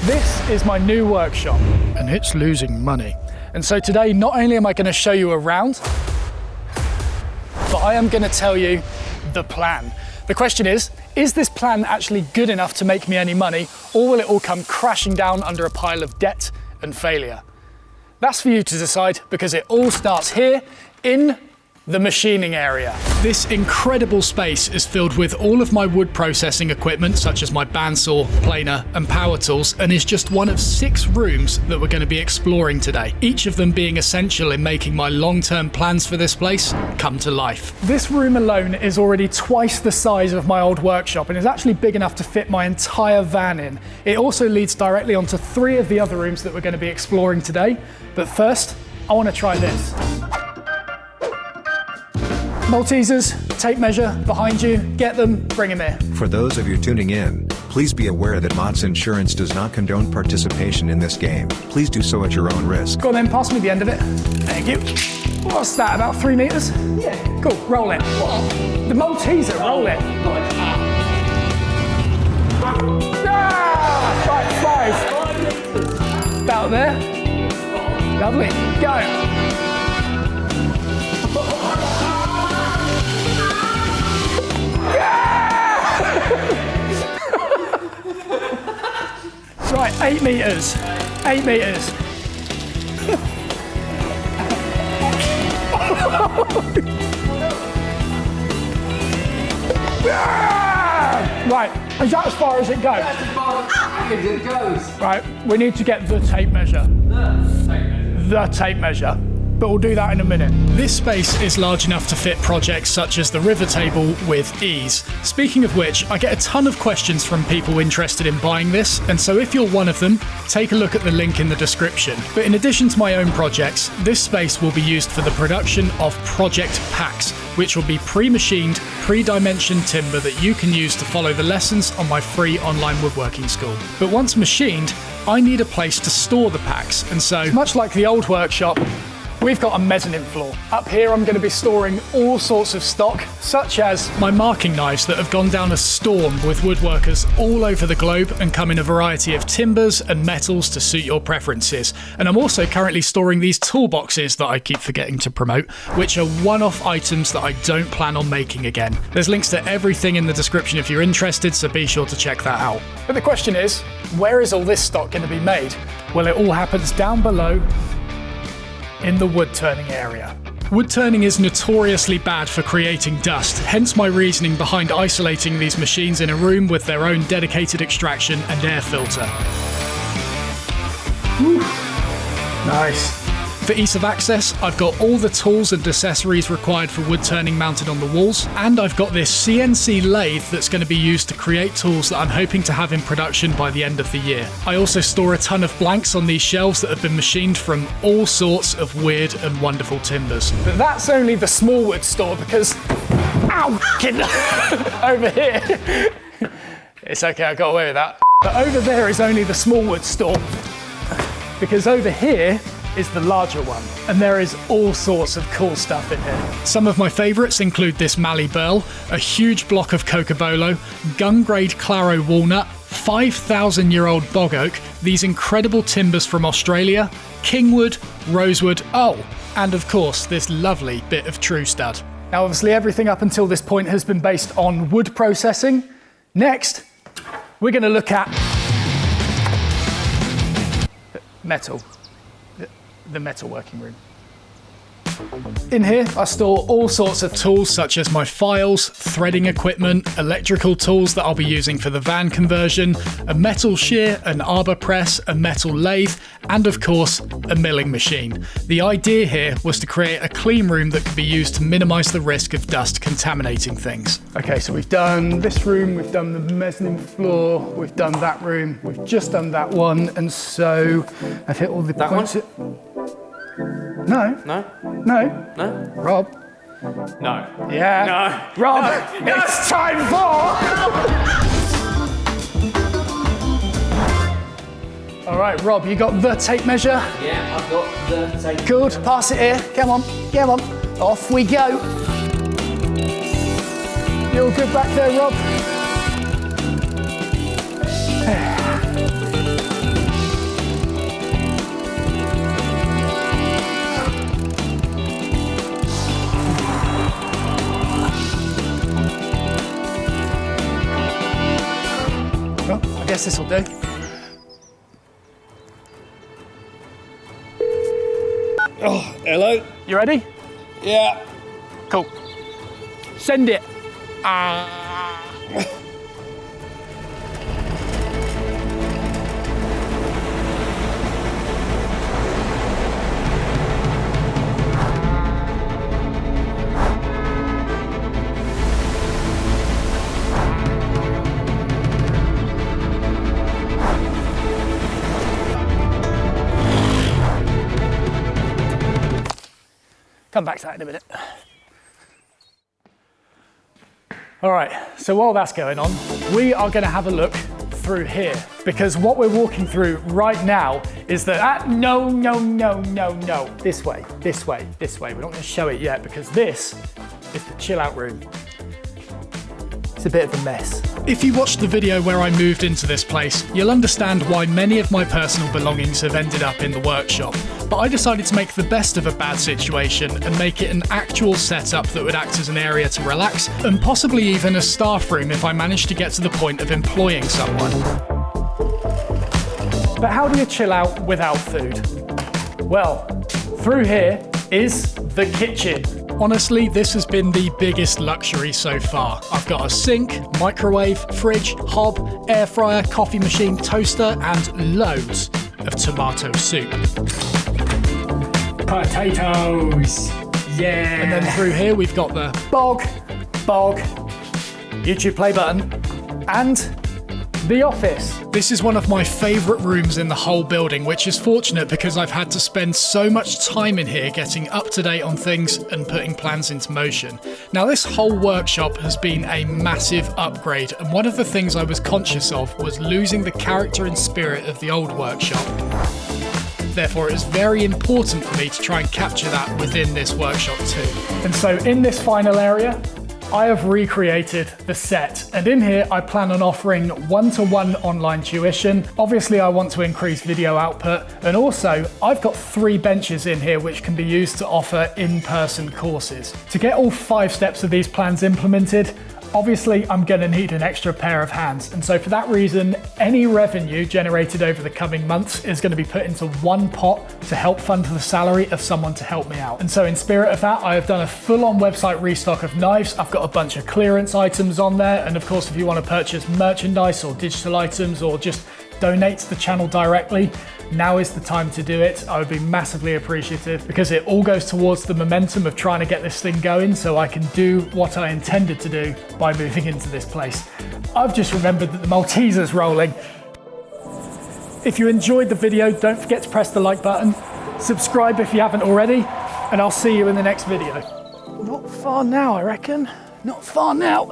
This is my new workshop and it's losing money. And so today, not only am I going to show you around, but I am going to tell you the plan. The question is this plan actually good enough to make me any money, or will it all come crashing down under a pile of debt and failure? That's for you to decide, because it all starts here in the machining area. This incredible space is filled with all of my wood processing equipment, such as my bandsaw, planer, and power tools, and is just one of 6 rooms that we're going to be exploring today, each of them being essential in making my long-term plans for this place come to life. This room alone is already twice the size of my old workshop and is actually big enough to fit my entire van in. It also leads directly onto 3 of the other rooms that we're going to be exploring today. But first, I want to try this. Maltesers, tape measure, behind you, get them, bring them here. For those of you tuning in, please be aware that Mott's Insurance does not condone participation in this game. Please do so at your own risk. Go on then, pass me the end of it. Thank you. What's that, about 3 meters? Yeah. Cool, roll it. What? The Malteser, roll it. Ah! Right, 5. About there. Lovely, go. Right, 8 meters. 8 meters. Right, is that as far as it goes? That's as far as it goes. Right, we need to get the tape measure. The tape measure. But we'll do that in a minute. This space is large enough to fit projects such as the river table with ease. Speaking of which, I get a ton of questions from people interested in buying this, and so if you're one of them, take a look at the link in the description. But in addition to my own projects, this space will be used for the production of project packs, which will be pre-machined, pre-dimensioned timber that you can use to follow the lessons on my free online woodworking school. But once machined, I need a place to store the packs, and so, much like the old workshop, we've got a mezzanine floor. Up here I'm going to be storing all sorts of stock, such as my marking knives that have gone down a storm with woodworkers all over the globe and come in a variety of timbers and metals to suit your preferences. And I'm also currently storing these toolboxes that I keep forgetting to promote, which are one-off items that I don't plan on making again. There's links to everything in the description if you're interested, so be sure to check that out. But the question is, where is all this stock going to be made? Well, it all happens down below in the wood turning area. Wood turning is notoriously bad for creating dust, hence my reasoning behind isolating these machines in a room with their own dedicated extraction and air filter. Whew. Nice. For ease of access, I've got all the tools and accessories required for wood turning mounted on the walls, and I've got this CNC lathe that's going to be used to create tools that I'm hoping to have in production by the end of the year. I also store a ton of blanks on these shelves that have been machined from all sorts of weird and wonderful timbers. But that's only the small wood store, because over here, it's okay, I got away with that. But over there is only the small wood store, because over here is the larger one, and there is all sorts of cool stuff in here. Some of my favourites include this Mallee Burl, a huge block of Cocobolo, gun-grade Claro walnut, 5,000-year-old bog oak, these incredible timbers from Australia, kingwood, rosewood, oh, and of course this lovely bit of true stud. Now obviously everything up until this point has been based on wood processing. Next, we're going to look at metal. The Metalworking Room. In here, I store all sorts of tools such as my files, threading equipment, electrical tools that I'll be using for the van conversion, a metal shear, an arbor press, a metal lathe, and of course, a milling machine. The idea here was to create a clean room that could be used to minimize the risk of dust contaminating things. Okay, so we've done this room, we've done the mezzanine floor, we've done that room, we've just done that one, and so I've hit all the points. No. No? No. No? Rob? No. Yeah. No. Rob, No. it's time for... All right, Rob, you got the tape measure? Yeah, I've got the tape. Good, pass it here. Come on, come on. Off we go. You all good back there, Rob? guess this will do. Oh, hello? You ready? Yeah. Cool. Send it. Come back to that in a minute. All right, so while that's going on, we are going to have a look through here, because what we're walking through right now is that, no, this way. We're not going to show it yet because this is the chill out room. It's a bit of a mess. If you watched the video where I moved into this place, you'll understand why many of my personal belongings have ended up in the workshop. But I decided to make the best of a bad situation and make it an actual setup that would act as an area to relax, and possibly even a staff room if I managed to get to the point of employing someone. But how do you chill out without food? Well, through here is the kitchen. Honestly, this has been the biggest luxury so far. I've got a sink, microwave, fridge, hob, air fryer, coffee machine, toaster, and loads of tomato soup. Potatoes! Yeah! And then through here we've got the bog, YouTube play button, and the office. This is one of my favourite rooms in the whole building, which is fortunate because I've had to spend so much time in here getting up to date on things and putting plans into motion. Now, this whole workshop has been a massive upgrade, and one of the things I was conscious of was losing the character and spirit of the old workshop. Therefore, it is very important for me to try and capture that within this workshop too. And so in this final area, I have recreated the set, and in here I plan on offering one-to-one online tuition. Obviously I want to increase video output, and also I've got 3 benches in here which can be used to offer in-person courses. To get all 5 steps of these plans implemented, obviously I'm going to need an extra pair of hands, and so for that reason any revenue generated over the coming months is going to be put into one pot to help fund the salary of someone to help me out. And so in spirit of that, I have done a full-on website restock of knives. I've got a bunch of clearance items on there, and of course if you want to purchase merchandise or digital items or just donate to the channel directly, now is the time to do it. I would be massively appreciative because it all goes towards the momentum of trying to get this thing going so I can do what I intended to do by moving into this place. I've just remembered that the Malteser's rolling. If you enjoyed the video, don't forget to press the like button, subscribe if you haven't already, and I'll see you in the next video. Not far now, I reckon. Not far now.